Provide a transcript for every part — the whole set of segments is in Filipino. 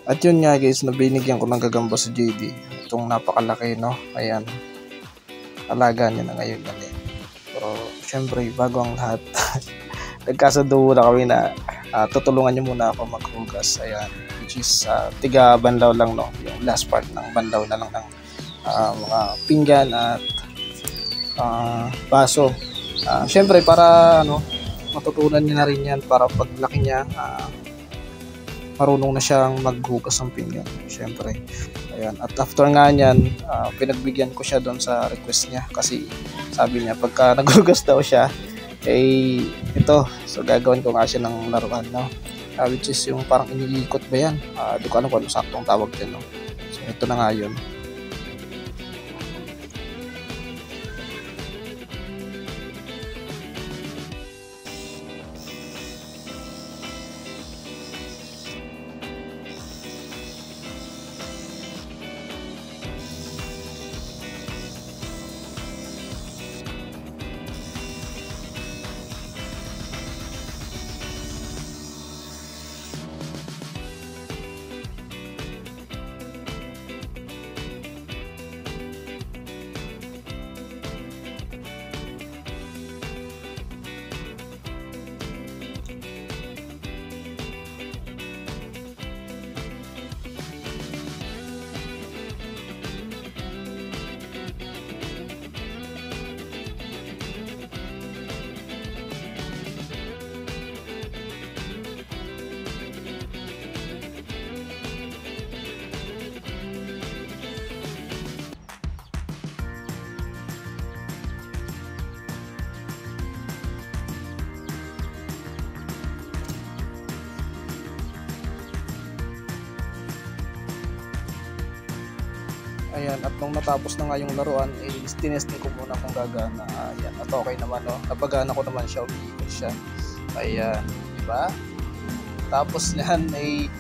At yun nga guys, nabinigyan ko ng gagamba sa JD. Itong napakalaki, no? Ayan. Alaga niya na ngayon yan eh. Pero syempre, bago ang lahat, nagkasundo na kami na tutulungan niyo muna ako maghugas. Ayan. Which is tiga banlaw lang, no? Yung last part ng banlaw na lang ng mga pinggan at baso. Syempre, para ano, matutunan niya na rin yan para paglaki niya, marunong na siyang maghugas ng pinggan, syempre. Ayan. At after nga niyan, pinagbigyan ko siya doon sa request niya kasi sabi niya pagka naghugas daw siya, ito, so gagawin ko nga siya ng laruan, no? Which is yung parang iniikot ba yan? Di ko alam kung ano saktong tawag dyan, no? So ito na nga yun. Ayan, at nung natapos na nga yung laruan, tinesting ko muna kung gagana. Ayan, at okay naman, no? Napagana ko naman siya, umiikot siya. Ayan, di ba? Tapos niyan ay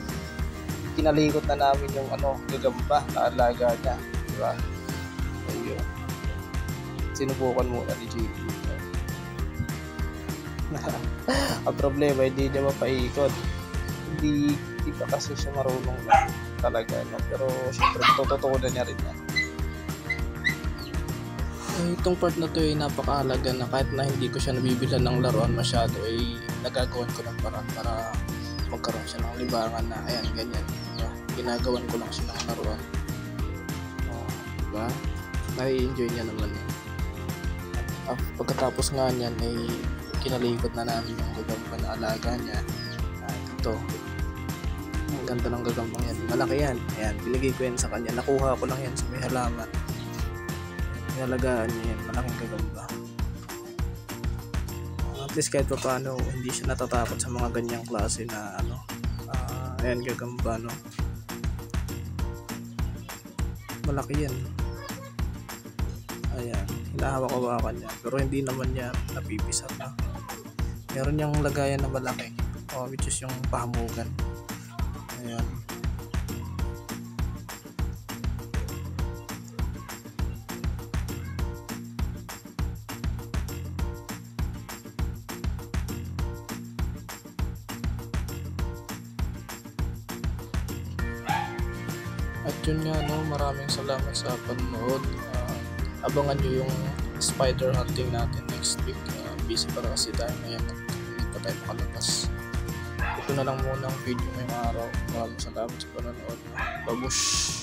kinalikot na namin yung gagamba na alaga niya, di ba? Ayun. Sinubukan muna ni JD. Ang problema, hindi niya mapaikot. Hindi pa kasi siya marunong na talaga, no? Pero syempre tututunan niya rin yan. Itong part na to ay napakahalaga na kahit na hindi ko siya nabibilan ng laruan masyado, ay nagagawan ko ng paraan para magkaroon siya ng libangan na ayan, ganyan, diba? Ginagawan ko lang siya ng laruan, diba? Nai-enjoy niya naman eh. Pagkatapos nga niyan ay kinalikot na namin yung gagamba na alaga niya. Ito, ang ganda ng gagambang yan, malaki yan. Ayan, binigay ko yan sa kanya, nakuha ko lang yan sa may halaman, inalagaan niya yan, malaking gagamba. At least kahit pa paano hindi siya natatakot sa mga ganyang klase na ayan, gagamba, no? Malaki yan. Ayan, hinahawak-hawakan niya pero hindi naman niya napipisat, na meron niyang lagayan na malaki, which is yung pahamugan. Ayan. At yun nga, no, maraming salamat sa panonood. Abangan nyo yung spider hunting natin next week. Busy para kasi tayo ngayon at hindi pa tayo makalabas. Ito na lang muna ang video ngayong araw. Maraming salamat sa panonood. Babush!